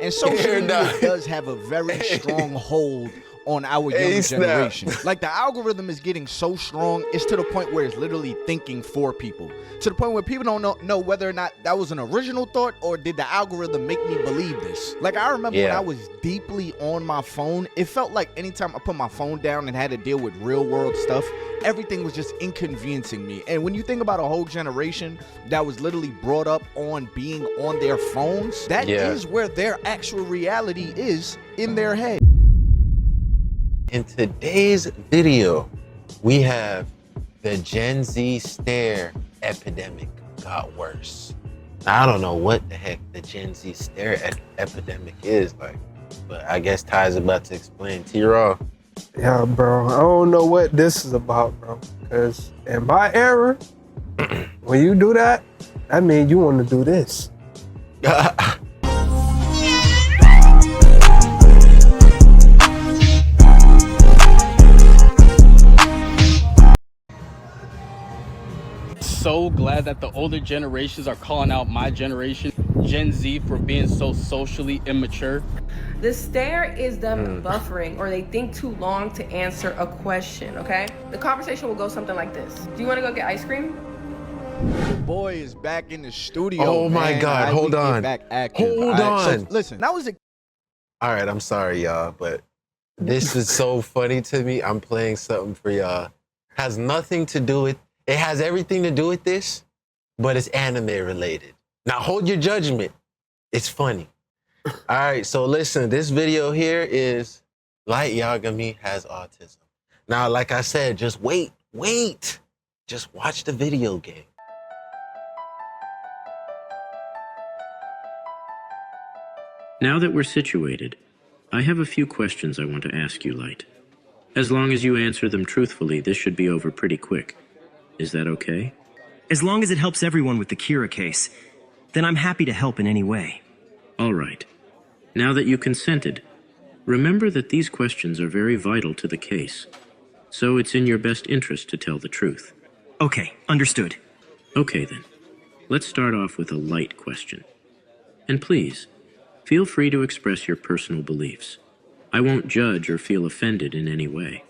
And social media does have a very strong hold on our younger generation. Like, the algorithm is getting so strong, it's to the point where it's literally thinking for people. To the point where people don't know whether or not that was an original thought or did the algorithm make me believe this. Like, I remember when I was deeply on my phone, it felt like anytime I put my phone down and had to deal with real world stuff, everything was just inconveniencing me. And when you think about a whole generation that was literally brought up on being on their phones, that is where their actual reality is, in their head. In today's video, we have the Gen Z stare epidemic got worse. I don't know what the heck the Gen Z stare epidemic is like, but I guess Ty's about to explain. T-Raw. Yeah, bro, I don't know what this is about, bro. Because in my era, when you do that, that means you want to do this. So glad that the older generations are calling out my generation, Gen Z, for being so socially immature. The stare is them buffering, or they think too long to answer a question, okay? The conversation will go something like this. Do you want to go get ice cream? The boy is back in the studio. Oh my God, hold on. Hold on. So, listen, that was a... All right, I'm sorry, y'all, but this is so funny to me. I'm playing something for y'all. Has nothing to do with... It has everything to do with this, but it's anime related. Now hold your judgment. It's funny. All right, so listen, this video here is Light Yagami has autism. Now, like I said, just wait. Just watch the video game. Now that we're situated, I have a few questions I want to ask you, Light. As long as you answer them truthfully, this should be over pretty quick. Is that okay? As long as it helps everyone with the Kira case, then I'm happy to help in any way. All right. Now that you consented, remember that these questions are very vital to the case, so it's in your best interest to tell the truth. Okay, understood. Okay then. Let's start off with a light question. And please, feel free to express your personal beliefs. I won't judge or feel offended in any way.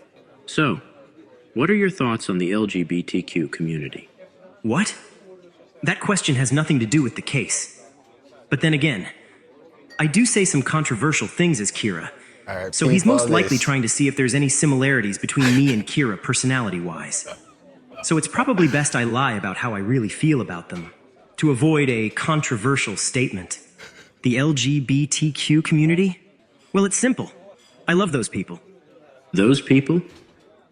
So, what are your thoughts on the LGBTQ community? What? That question has nothing to do with the case. But then again, I do say some controversial things as Kira, so he's most likely trying to see if there's any similarities between me and Kira personality-wise. So it's probably best I lie about how I really feel about them, to avoid a controversial statement. The LGBTQ community? Well, it's simple. I love those people. Those people?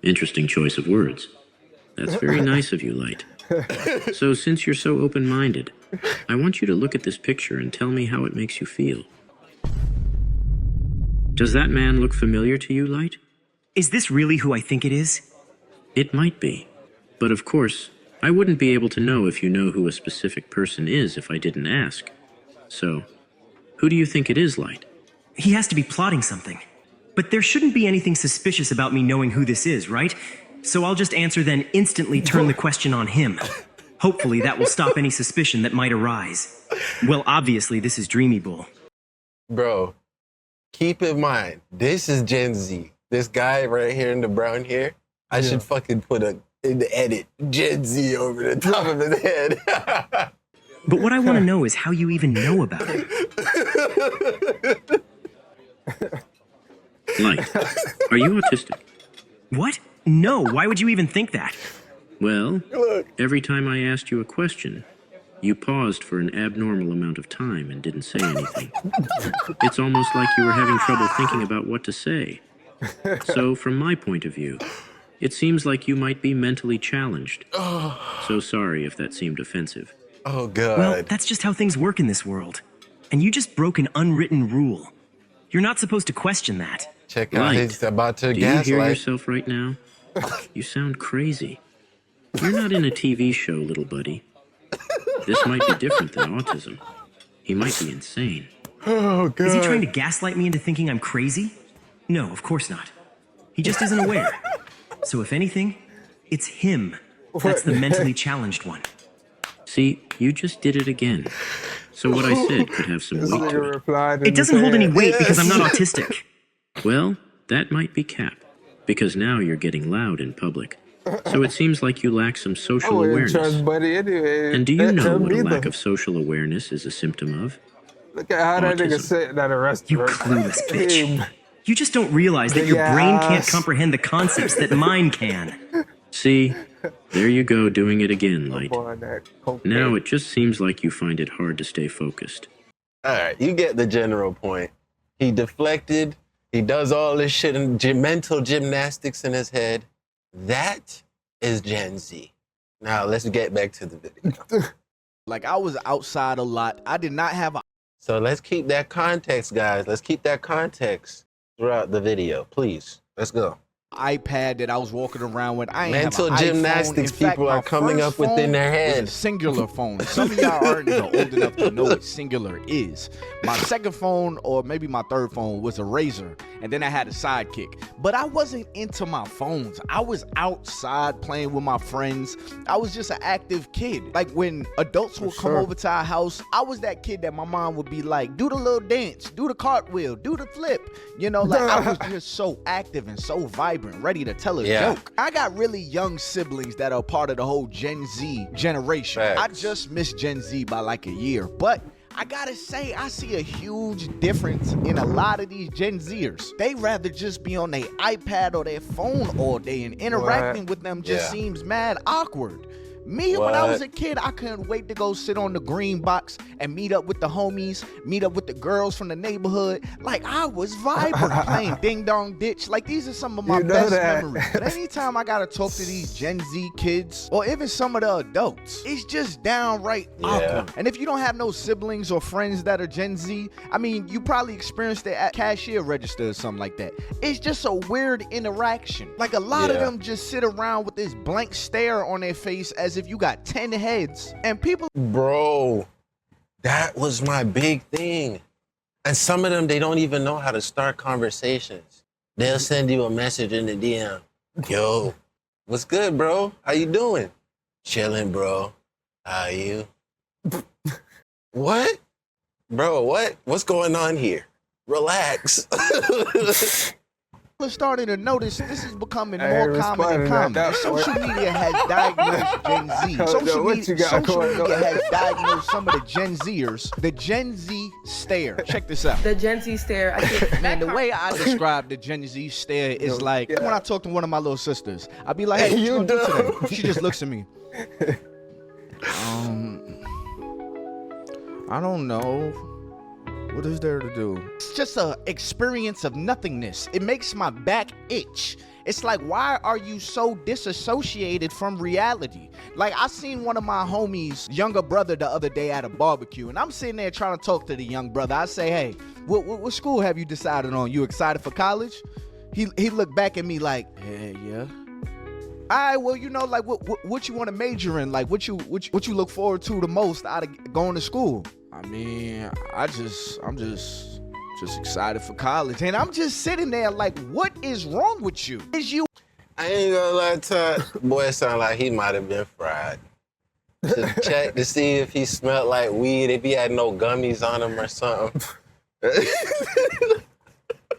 Interesting choice of words. That's very nice of you, Light. So since you're so open-minded, I want you to look at this picture and tell me how it makes you feel. Does that man look familiar to you, Light? Is this really who I think it is? It might be. But of course, I wouldn't be able to know if you know who a specific person is if I didn't ask. So, who do you think it is, Light? He has to be plotting something. But there shouldn't be anything suspicious about me knowing who this is, right? So I'll just answer then instantly turn the question on him. Hopefully that will stop any suspicion that might arise. Well, obviously this is Dreamy Bull. Bro, keep in mind, this is Gen Z. This guy right here in the brown hair, I should fucking put in the edit, Gen Z over the top of his head. But what I want to know is how you even know about it. Light, are you autistic? What? No, why would you even think that? Well, every time I asked you a question, you paused for an abnormal amount of time and didn't say anything. It's almost like you were having trouble thinking about what to say. So, from my point of view, it seems like you might be mentally challenged. So sorry if that seemed offensive. Oh, God. Well, that's just how things work in this world. And you just broke an unwritten rule. You're not supposed to question that. Check out, he's about to gaslight. Do you hear yourself right now? You sound crazy. You're not in a TV show, little buddy. This might be different than autism. He might be insane. Oh, God. Is he trying to gaslight me into thinking I'm crazy? No, of course not. He just isn't aware. So if anything, it's him that's the mentally challenged one. See, you just did it again. So what I said could have some This weight nigga to it. replied in It doesn't hold any his weight head. because I'm not autistic. Well, that might be cap, because now you're getting loud in public. So it seems like you lack some I social wouldn't trust awareness. Buddy anyway. And do you know Him what a neither. lack of social awareness is a symptom of? Look at how that nigga Autism. sitting at a You restaurant. clueless Hey, bitch. You just don't realize that your Big brain can't ass. comprehend the concepts that mine can. See, there you go doing it again, Light. boy, that cocaine. Now it just seems like you find it hard to stay focused. All right, you get the general point. He deflected. He does all this shit and mental gymnastics in his head. That is Gen Z. Now let's get back to the video. Like, I was outside a lot. I did not have a So let's keep that context, guys. Let's keep that context throughout the video, please. Let's go. iPad that I was walking around with. I ain't Mental have an iPhone. gymnastics In fact, people are my coming first up within phone their head. was a singular phone. Some of y'all aren't even old enough to know what singular is. My second phone, or maybe my third phone, was a Razor, and then I had a Sidekick. But I wasn't into my phones. I was outside playing with my friends. I was just an active kid. Like, when adults would come over to our house, I was that kid that my mom would be like, do the little dance, do the cartwheel, do the flip. You know, like, I was just so active and so vibrant, ready to tell a joke. I got really young siblings that are part of the whole Gen Z generation. Facts. I just missed Gen Z by like a year, but I gotta say, I see a huge difference in a lot of these Gen Zers. They rather just be on their iPad or their phone all day, and interacting with them just seems mad awkward. Me, when I was a kid, I couldn't wait to go sit on the green box and meet up with the homies, meet up with the girls from the neighborhood. Like, I was vibrant playing Ding Dong Ditch. Like, these are some of my best memories. But anytime I gotta talk to these Gen Z kids, or even some of the adults, it's just downright awkward. And if you don't have no siblings or friends that are Gen Z, I mean, you probably experienced it at cashier register or something like that. It's just a weird interaction. Like, a lot of them just sit around with this blank stare on their face as if you got 10 heads, and people. Bro, that was my big thing. And some of them, they don't even know how to start conversations. They'll send you a message in the DM. Yo, what's good, bro? How you doing? Chilling, bro. How are you? What? Bro, what? What's going on here? Relax. Are starting to notice this is becoming more common and common. Social media has diagnosed Gen Z. Social media has diagnosed some of the Gen Zers. The Gen Z stare. Check this out. The Gen Z stare. I think, Man, the way I describe the Gen Z stare is like when I talk to one of my little sisters. I be like, hey, what you gonna do today? She just looks at me. I don't know. What is there to do? It's just an experience of nothingness. It makes my back itch. It's like, why are you so disassociated from reality? Like, I seen one of my homies' younger brother the other day at a barbecue, and I'm sitting there trying to talk to the young brother. I say, hey, what school have you decided on? You excited for college? He looked back at me like, yeah. All right, well, you know, like, what you want to major in? Like, what you look forward to the most out of going to school? I mean, I'm just excited for college. And I'm just sitting there like, what is wrong with you? I ain't gonna lie to you. Boy, it sound like he might have been fried. To check to see if he smelled like weed, if he had no gummies on him or something.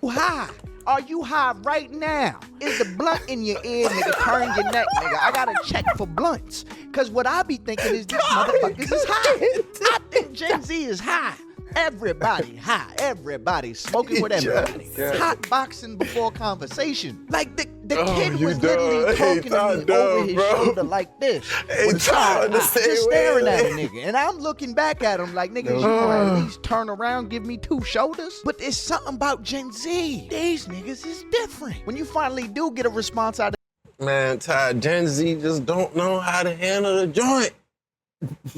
High? Are you high right now? Is the blunt in your ear, nigga? Turn your neck, nigga. I gotta check for blunts. Cause what I be thinking is these motherfuckers is high. I think Gen Z is high. Everybody high. Everybody smoking with everybody. Hot boxing before conversation. Like the kid was literally talking to me over his shoulder like this. Just staring at a nigga. And I'm looking back at him like, nigga, you gonna at least turn around, give me 2 shoulders? But there's something about Gen Z. These niggas is different. When you finally do get a response out of Man, Ty, Gen Z just don't know how to handle the joint.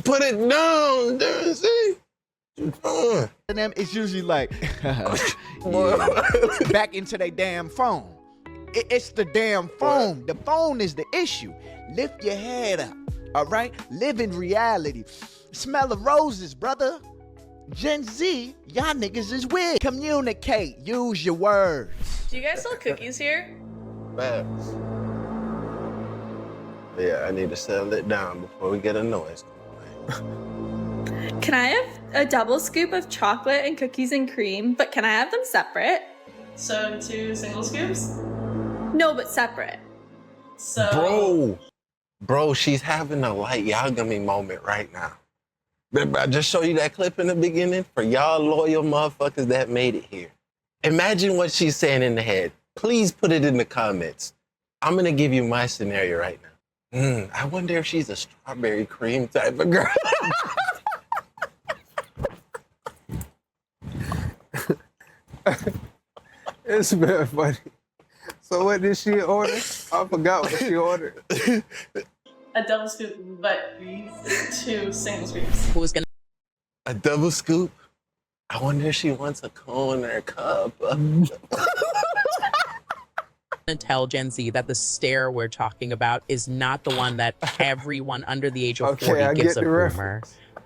Put it down, Gen Z. them, it's usually like back into their damn phone. It's the damn phone. The phone is the issue. Lift your head up, all right? Live in reality. Smell the roses, brother. Gen Z, y'all niggas is weird. Communicate. Use your words. Do you guys sell cookies here? Facts. Yeah, I need to settle it down before we get a noise. Can I have A double scoop of chocolate and cookies and cream, but can I have them separate? So 2 single scoops? No, but separate. So Bro, she's having a light Yagami moment right now. Remember, I just showed you that clip in the beginning for y'all loyal motherfuckers that made it here. Imagine what she's saying in the head. Please put it in the comments. I'm gonna give you my scenario right now. I wonder if she's a strawberry cream type of girl. It's been funny. So what did she order? I forgot what she ordered. a double scoop, but 2 single scoops. Who's gonna? A double scoop? I wonder if she wants a cone or a cup. Tell Gen Z that the stare we're talking about is not the one that everyone under the age of 40 gives a boomer.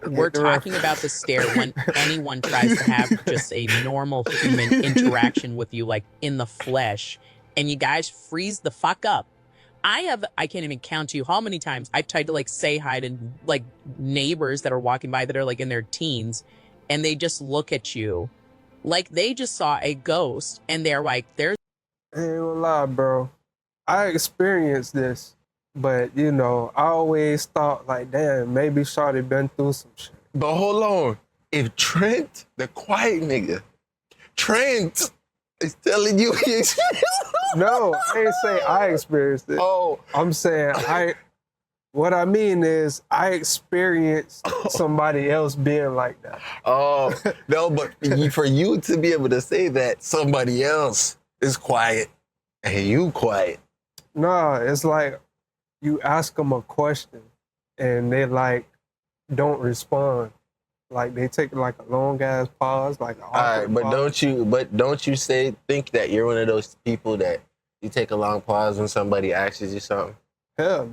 We're talking about the stare when anyone tries to have just a normal human interaction with you, like in the flesh, and you guys freeze the fuck up. I can't even count to you how many times I've tried to like say hi to like neighbors that are walking by that are like in their teens, and they just look at you like they just saw a ghost, and they're like, there's. I ain't gonna lie, bro. I experienced this, but you know, I always thought like, damn, maybe Shawty been through some shit. But hold on. If Trent, the quiet nigga, Trent is telling you he experienced No, I ain't say I experienced it. Oh. I'm saying what I mean is I experienced somebody else being like that. Oh, no, but for you to be able to say that somebody else is quiet and you quiet. No, it's like you ask them a question and they like don't respond. Like they take like a long ass pause, like an all right, but pause. don't you think that you're one of those people that you take a long pause when somebody asks you something? Hell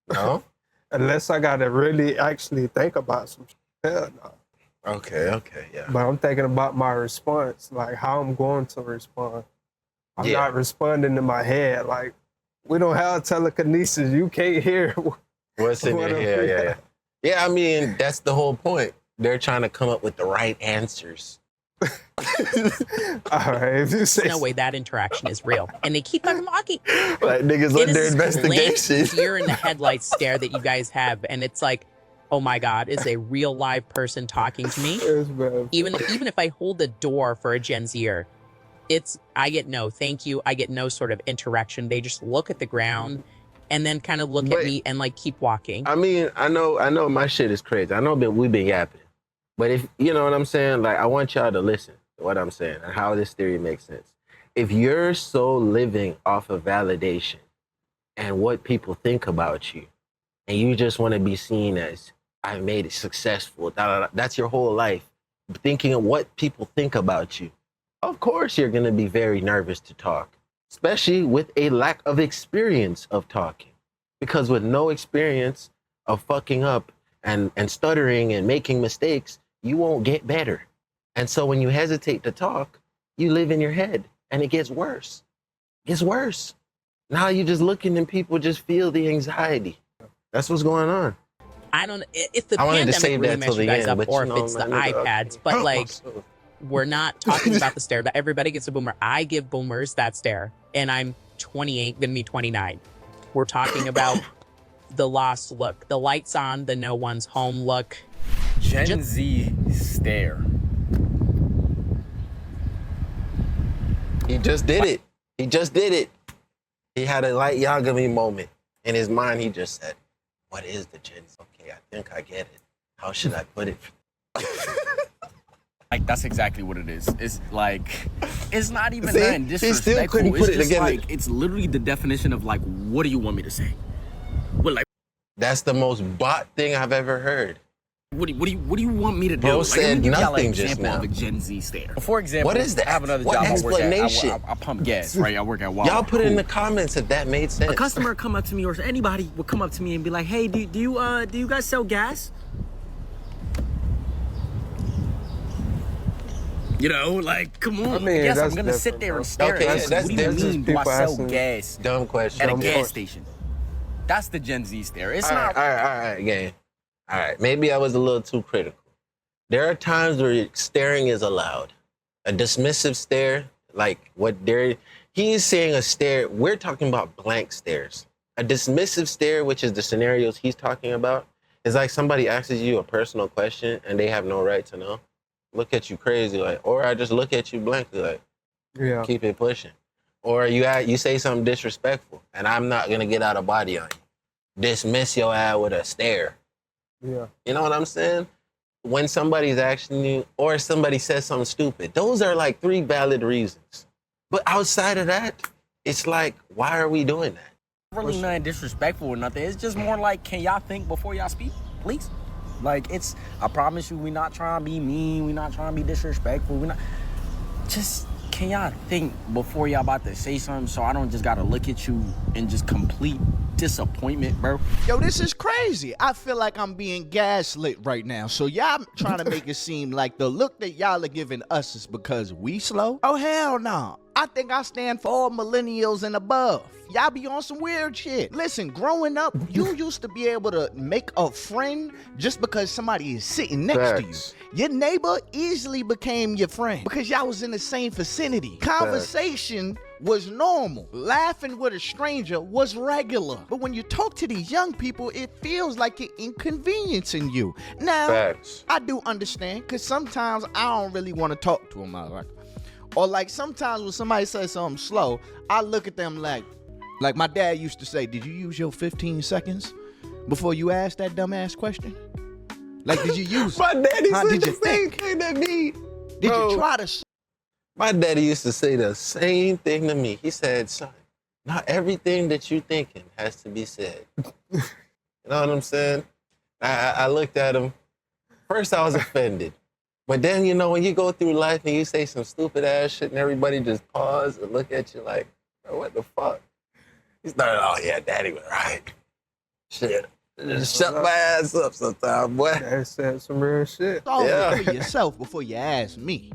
no. No? Unless I gotta really actually think about some shit. Hell no. Okay, yeah. But I'm thinking about my response, like how I'm going to respond. I'm not responding in my head. Like, we don't have telekinesis. You can't hear what's in your head. Yeah. Yeah, I mean, that's the whole point. They're trying to come up with the right answers. All right, if you say no way that interaction is real. And they keep fucking mocking. Like niggas under investigation. You're in the headlights stare that you guys have, and it's like, oh my God, is a real live person talking to me? Even if I hold the door for a Gen Zer, I get no thank you. I get no sort of interaction. They just look at the ground and then kind of look at me and like keep walking. I mean, I know my shit is crazy. I know that we've been yapping. But if, you know what I'm saying? Like, I want y'all to listen to what I'm saying and how this theory makes sense. If you're so living off of validation and what people think about you, and you just want to be seen as, I made it successful, that's your whole life, thinking of what people think about you, of course you're going to be very nervous to talk, especially with a lack of experience of talking. Because with no experience of fucking up and stuttering and making mistakes, you won't get better. And so when you hesitate to talk, you live in your head and it gets worse. It gets worse. Now you're just looking and people just feel the anxiety. That's what's going on. I don't know if the pandemic really messed you guys up or if it's the iPads, but like, we're not talking about the stare. But everybody gets a boomer. I give boomers that stare, and I'm 28, gonna be 29. We're talking about the lost look, the lights on, the no one's home look. Gen Z stare. He just did it. He just did it. He had a light Yagami moment. In his mind, he just said, what is the Gen Z? Okay, I think I get it. How should I put it? Like, that's exactly what it is. It's like, it's not even See, that disrespectful. he still couldn't put it together. Like, it's literally the definition of like, what do you want me to say? Well, like, that's the most bot thing I've ever heard. What do you want me to do? Bro like, said give nothing y'all just example now. of a Gen Z stare. For example, What is that? I have another What job explanation? I work at. I pump gas, right? I work at Walmart. Y'all put it in the comments if that made sense. A customer come up to me, or anybody would come up to me and be like, "Hey, do you guys sell gas?" You know, like, come on. I mean, yes, I'm that's gonna sit there and stare Okay, at you. that's What do you different. mean, do I People sell asking gas Dumb question. at a gas station? That's the Gen Z stare. It's All not. right, gang. All right, maybe I was a little too critical. There are times where staring is allowed. A dismissive stare, like he's saying a stare. We're talking about blank stares. A dismissive stare, which is the scenarios he's talking about, is like somebody asks you a personal question and they have no right to know. Look at you crazy, like, or I just look at you blankly, like, yeah, keep it pushing. Or you say something disrespectful and I'm not gonna get out of body on you. Dismiss your ass with a stare. Yeah. You know what I'm saying? When somebody's asking you, or somebody says something stupid, those are like 3 valid reasons. But outside of that, it's like, why are we doing that? Really nothing disrespectful or nothing. It's just more like, can y'all think before y'all speak, please? Like, I promise you, we not trying to be mean, we not trying to be disrespectful, just, can y'all think before y'all about to say something so I don't just gotta look at you and just complete disappointment, bro? Yo, this is crazy. I feel like I'm being gaslit right now. So y'all trying to make it seem like the look that y'all are giving us is because we slow? Oh, hell no. I think I stand for all millennials and above. Y'all be on some weird shit. Listen, growing up, you used to be able to make a friend just because somebody is sitting next to you. Your neighbor easily became your friend because y'all was in the same vicinity. Conversation was normal. Laughing with a stranger was regular. But when you talk to these young people, it feels like you're inconveniencing you. Now, I do understand, because sometimes I don't really want to talk to them. Or like sometimes when somebody says something slow, I look at them like my dad used to say, did you use your 15 seconds before you asked that dumbass question? Like, did you use My daddy said did you the same thing to me. Did Bro, you try to? My daddy used to say the same thing to me. He said, son, not everything that you thinking has to be said. You know what I'm saying? I looked at him. First, I was offended. But then, you know, when you go through life and you say some stupid ass shit and everybody just pause and look at you like, bro, what the fuck? He started, oh yeah, daddy was right. Shit. Just shut my ass up sometime, boy. That said some real shit. Yeah. For yourself before you ask me.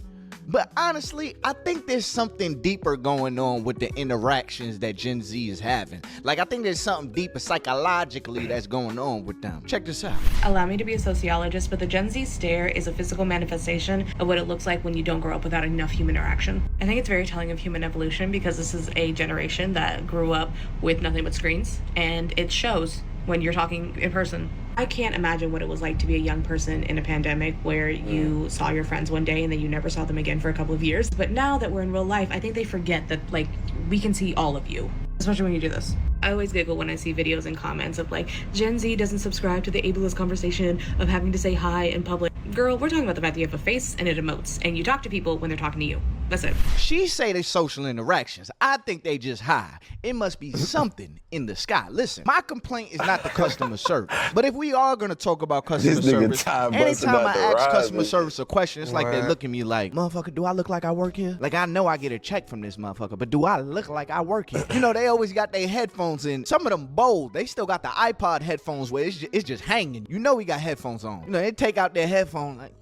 But honestly, I think there's something deeper going on with the interactions that Gen Z is having. Like, I think there's something deeper psychologically that's going on with them. Check this out. Allow me to be a sociologist, but the Gen Z stare is a physical manifestation of what it looks like when you don't grow up without enough human interaction. I think it's very telling of human evolution because this is a generation that grew up with nothing but screens, and it shows when you're talking in person. I can't imagine what it was like to be a young person in a pandemic where you saw your friends one day and then you never saw them again for a couple of years. But now that we're in real life, I think they forget that, like, we can see all of you, especially when you do this. I always giggle when I see videos and comments of like, Gen Z doesn't subscribe to the ableist conversation of having to say hi in public. Girl, we're talking about the fact that you have a face and it emotes, and you talk to people when they're talking to you. That's it. She say they social interactions. I think they just high. It must be something in the sky. Listen, my complaint is not the customer service. But if we are going to talk about customer service, anytime I ask customer service a question, it's like they look at me like, motherfucker, do I look like I work here? Like, I know I get a check from this motherfucker, but do I look like I work here? You know, they always got their headphones in. Some of them bold. They still got the iPod headphones where it's just hanging. You know we got headphones on. You know, they take out their headphones like,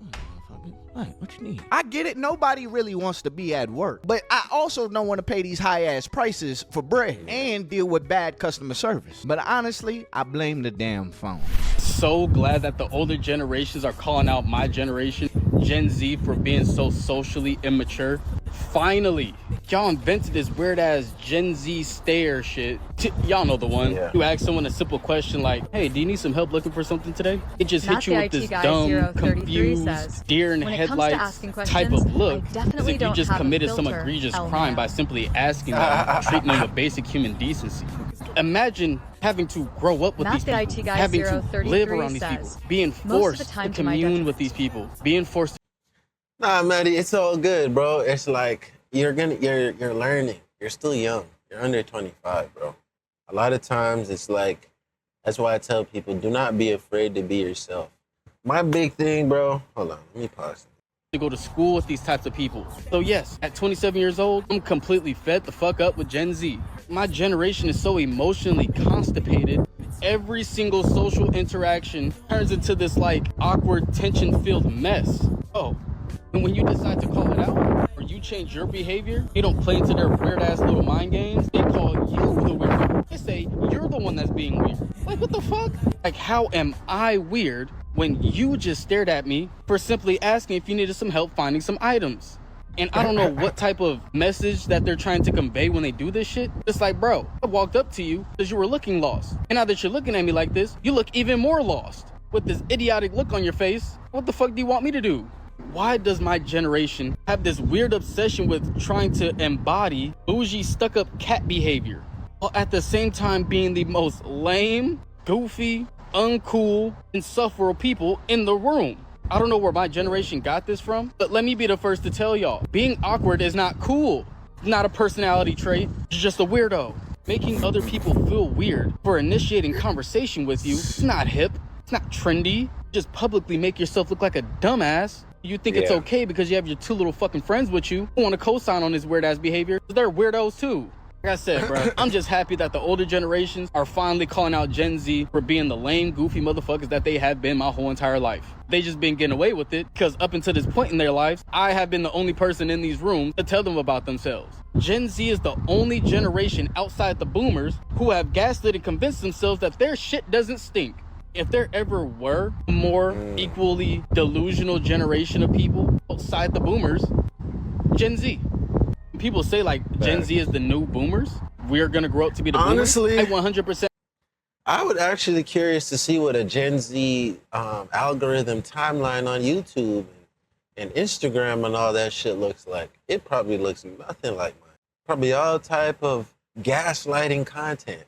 Hey, what you need? I get it. Nobody really wants to be at work. But I also don't want to pay these high-ass prices for bread and deal with bad customer service. But honestly, I blame the damn phone. So glad that the older generations are calling out my generation, Gen Z, for being so socially immature. Finally, y'all invented this weird-ass Gen Z stare shit. Y'all know the one. You ask someone a simple question like, hey, do you need some help looking for something today? It just hits you with this dumb, confused, deer in headlights type of look, as if you just committed some egregious crime by simply asking them, treating them with basic human decency. Imagine having to grow up with these people, having to live around these people, being forced to commune with these people, being forced to... Nah, Maddie, it's all good, bro. It's like you're learning. You're still young. You're under 25, bro. A lot of times it's like, that's why I tell people, do not be afraid to be yourself. My big thing, bro, hold on, let me pause. To go to school with these types of people. So yes, at 27 years old, I'm completely fed the fuck up with Gen Z. My generation is so emotionally constipated. Every single social interaction turns into this like awkward, tension-filled mess. Oh, and when you decide to call it out, or you change your behavior, you don't play into their weird-ass little mind games, they call you the weirdo. They say you're the one that's being weird. Like, what the fuck? Like, how am I weird when you just stared at me for simply asking if you needed some help finding some items. And I don't know what type of message that they're trying to convey when they do this shit. It's like, bro, I walked up to you because you were looking lost. And now that you're looking at me like this, you look even more lost. With this idiotic look on your face, what the fuck do you want me to do? Why does my generation have this weird obsession with trying to embody bougie, stuck-up cat behavior, while at the same time being the most lame, goofy, uncool, insufferable people in the room? I don't know where my generation got this from, but let me be the first to tell y'all, being awkward is not cool. It's not a personality trait, it's just a weirdo. Making other people feel weird for initiating conversation with you, it's not hip, it's not trendy. Just publicly make yourself look like a dumbass. You think it's okay because you have your two little fucking friends with you who want to co-sign on this weird ass behavior. They're weirdos too. Like I said, bro, I'm just happy that the older generations are finally calling out Gen Z for being the lame, goofy motherfuckers that they have been my whole entire life. They just been getting away with it because up until this point in their lives, I have been the only person in these rooms to tell them about themselves. Gen Z is the only generation outside the boomers who have gaslit and convinced themselves that their shit doesn't stink. If there ever were a more equally delusional generation of people outside the boomers, Gen Z. People say like Gen Z is the new boomers. We're gonna grow up to be the Honestly, boomers. I 100%. I would actually curious to see what a Gen Z algorithm timeline on YouTube and Instagram and all that shit looks like. It probably looks nothing like mine. Probably all type of gaslighting content.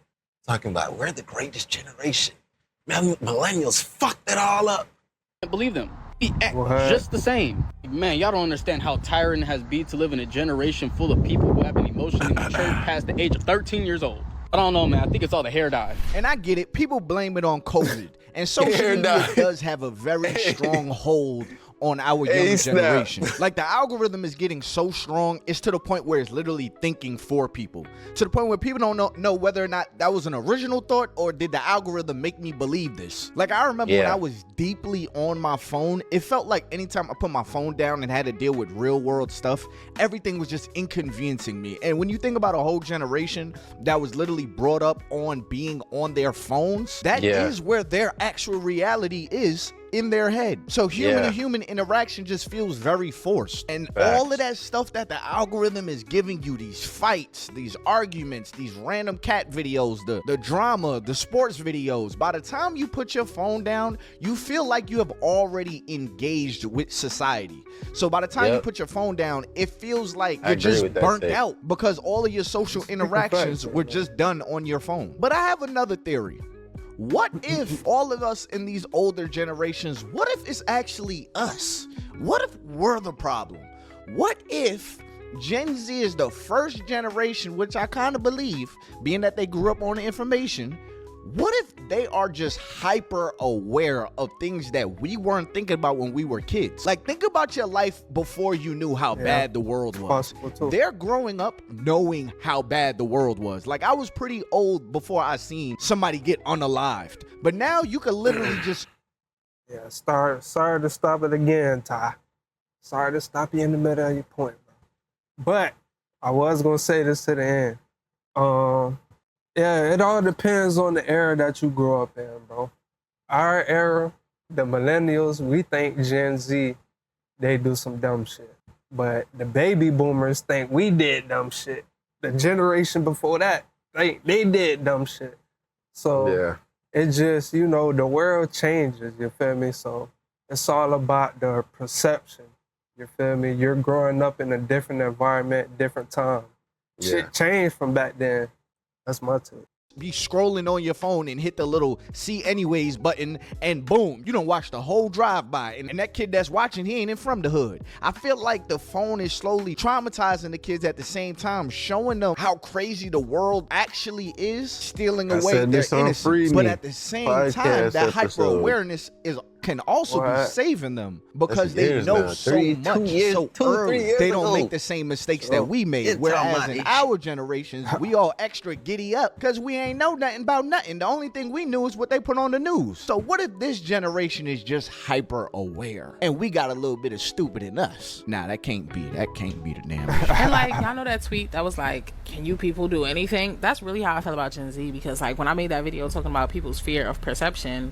Talking about we're the greatest generation. Millennials fucked it all up. I can't believe them. We act just the same. Man, y'all don't understand how tiring it has been to live in a generation full of people who have been emotionally matured past the age of 13 years old. I don't know, man. I think it's all the hair dye. And I get it. People blame it on COVID. And social media does have a very strong hold on our younger generation. Like the algorithm is getting so strong, it's to the point where it's literally thinking for people. To the point where people don't know whether or not that was an original thought or did the algorithm make me believe this. Like I remember when I was deeply on my phone, it felt like anytime I put my phone down and had to deal with real world stuff, everything was just inconveniencing me. And when you think about a whole generation that was literally brought up on being on their phones, that is where their actual reality is in their head. So human to human interaction just feels very forced. And all of that stuff that the algorithm is giving you, these fights, these arguments, these random cat videos, the drama, the sports videos, by the time you put your phone down, you feel like you have already engaged with society. So by the time you put your phone down, it feels like you're just burnt out because all of your social interactions were just done on your phone. But I have another theory. What if all of us in these older generations, what if it's actually us? What if we're the problem? What if Gen Z is the first generation, which I kind of believe, being that they grew up on the information, what if they are just hyper aware of things that we weren't thinking about when we were kids? Like, think about your life before you knew how bad the world was. They're growing up knowing how bad the world was. Like, I was pretty old before I seen somebody get unalived. But now you can literally just... Sorry to stop it again, Ty. Sorry to stop you in the middle of your point, bro. But I was going to say this to the end. Yeah, it all depends on the era that you grew up in, bro. Our era, the millennials, we think Gen Z, they do some dumb shit. But the baby boomers think we did dumb shit. The generation before that, they did dumb shit. So it just, the world changes, you feel me? So it's all about the perception, you feel me? You're growing up in a different environment, different time. Shit changed from back then. That's my take. Be scrolling on your phone and hit the little see anyways button and boom, you don't watch the whole drive by. And that kid that's watching, he ain't in from the hood. I feel like the phone is slowly traumatizing the kids at the same time, showing them how crazy the world actually is, stealing away their innocence. But at the same time, that hyper awareness can also be saving them because they know so much so early. They don't make the same mistakes that we made. Whereas in our generations, we all extra giddy up because we ain't know nothing about nothing. The only thing we knew is what they put on the news. So what if this generation is just hyper aware and we got a little bit of stupid in us? Nah, that can't be the damn. And like, y'all know that tweet that was like, can you people do anything? That's really how I felt about Gen Z, because like when I made that video talking about people's fear of perception,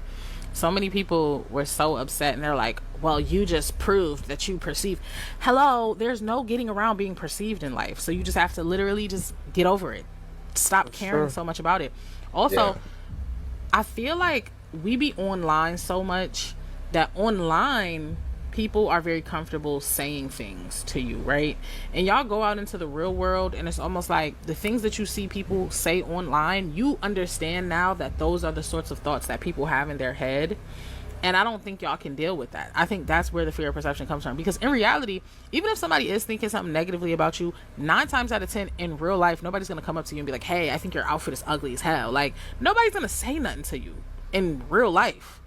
So many people were so upset and they're like, well, you just proved that you perceive. Hello, there's no getting around being perceived in life. So you just have to literally just get over it. Stop caring so much about it. Also, I feel like we be online so much that online people are very comfortable saying things to you, right? And y'all go out into the real world and it's almost like the things that you see people say online, you understand now that those are the sorts of thoughts that people have in their head. And I don't think y'all can deal with that. I think that's where the fear of perception comes from. Because in reality, even if somebody is thinking something negatively about you, 9 times out of 10 in real life, nobody's going to come up to you and be like, hey, I think your outfit is ugly as hell. Like, nobody's going to say nothing to you in real life.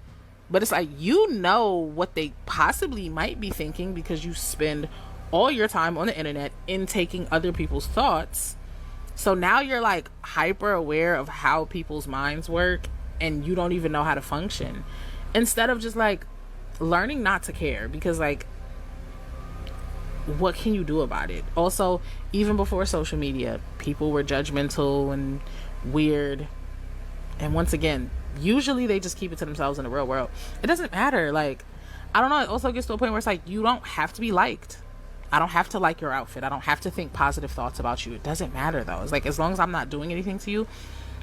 But it's like, you know what they possibly might be thinking because you spend all your time on the internet intaking other people's thoughts. So now you're like hyper aware of how people's minds work and you don't even know how to function. Instead of just like learning not to care, because like, what can you do about it? Also, even before social media, people were judgmental and weird. And once again, usually they just keep it to themselves in the real world. It doesn't matter. Like, I don't know. It also gets to a point where it's like, you don't have to be liked. I don't have to like your outfit. I don't have to think positive thoughts about you. It doesn't matter though. It's like, as long as I'm not doing anything to you,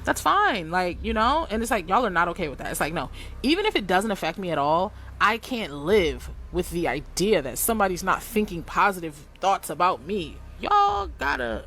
that's fine. Like, you know, and it's like, y'all are not okay with that. It's like, no, even if it doesn't affect me at all, I can't live with the idea that somebody's not thinking positive thoughts about me. Y'all gotta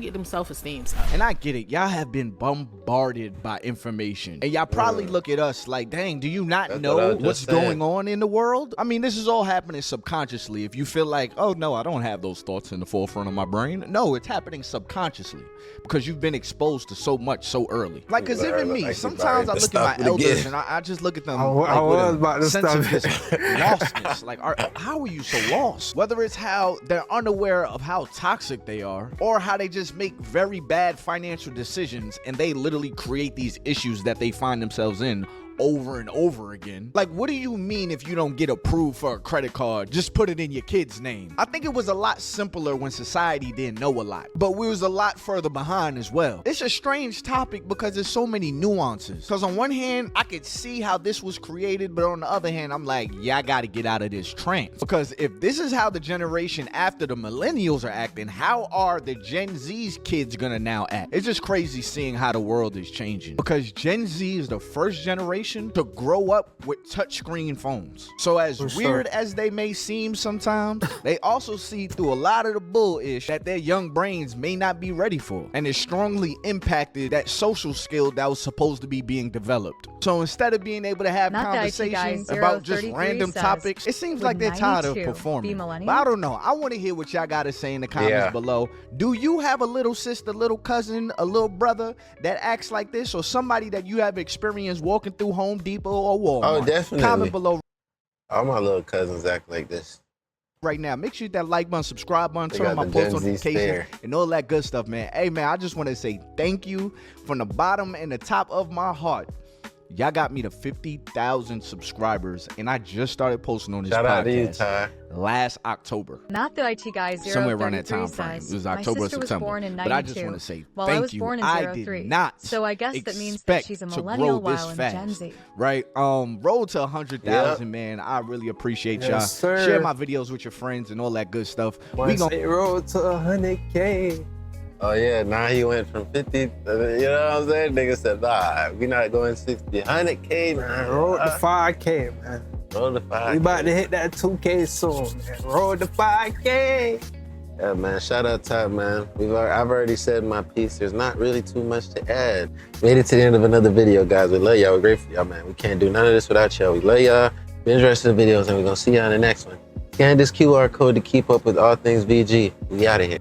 get them self-esteem. And I get it, y'all have been bombarded by information, and y'all probably look at us like, dang, do you not know what's going on in the world? I mean, this is all happening subconsciously. If you feel like, oh no, I don't have those thoughts in the forefront of my brain, no, it's happening subconsciously because you've been exposed to so much so early. Like, because even me, sometimes I look at my elders and I just look at them like with a sense of just lostness. Like, how are you so lost? Whether it's how they're unaware of how toxic they are, or how they just make very bad financial decisions and they literally create these issues that they find themselves in over and over again. Like, what do you mean if you don't get approved for a credit card, just put it in your kid's name? I think it was a lot simpler when society didn't know a lot, but we was a lot further behind as well. It's a strange topic because there's so many nuances. Because on one hand, I could see how this was created, but on the other hand, I'm like, yeah, I gotta get out of this trance. Because if this is how the generation after the millennials are acting, how are the Gen Z's kids gonna now act? It's just crazy seeing how the world is changing. Because Gen Z is the first generation to grow up with touchscreen phones. So as weird as they may seem sometimes, they also see through a lot of the bullish that their young brains may not be ready for, and it strongly impacted that social skill that was supposed to be being developed. So instead of being able to have conversations about just random topics, it seems like they're tired of performing. But I don't know. I want to hear what y'all got to say in the comments below. Do you have a little sister, little cousin, a little brother that acts like this, or somebody that you have experienced walking through Home Depot or Walmart? Oh, definitely. Comment below. All my little cousins act like this. Right now, make sure you hit that like button, subscribe button, turn on my post notifications, and all that good stuff, man. Hey, man, I just want to say thank you from the bottom and the top of my heart. Y'all got me to 50,000 subscribers, and I just started posting on this podcast. Shout out to you, Ty. Last October. Not the IT guy, somewhere around that time frame. It was October or September. Born in 92, but I just want to say while thank I was you. Born in I did not. So I guess that means that she's a millennial while in Gen Z. Right? Road to 100,000, man. I really appreciate y'all. Share my videos with your friends and all that good stuff. We gonna road to 100K. Oh yeah, now he went from 50, you know what I'm saying? Nigga said, nah, we not going 60, 100K, man. Road to 5K, man. Road to 5K. We about to hit that 2K soon, man. Road to 5K. Yeah, man, shout out Ty, man. I've already said my piece. There's not really too much to add. Made it to the end of another video, guys. We love y'all, we're grateful for y'all, man. We can't do none of this without y'all. We love y'all. Be interested in the videos, and we're gonna see y'all in the next one. Scan this QR code to keep up with all things VG. We out of here.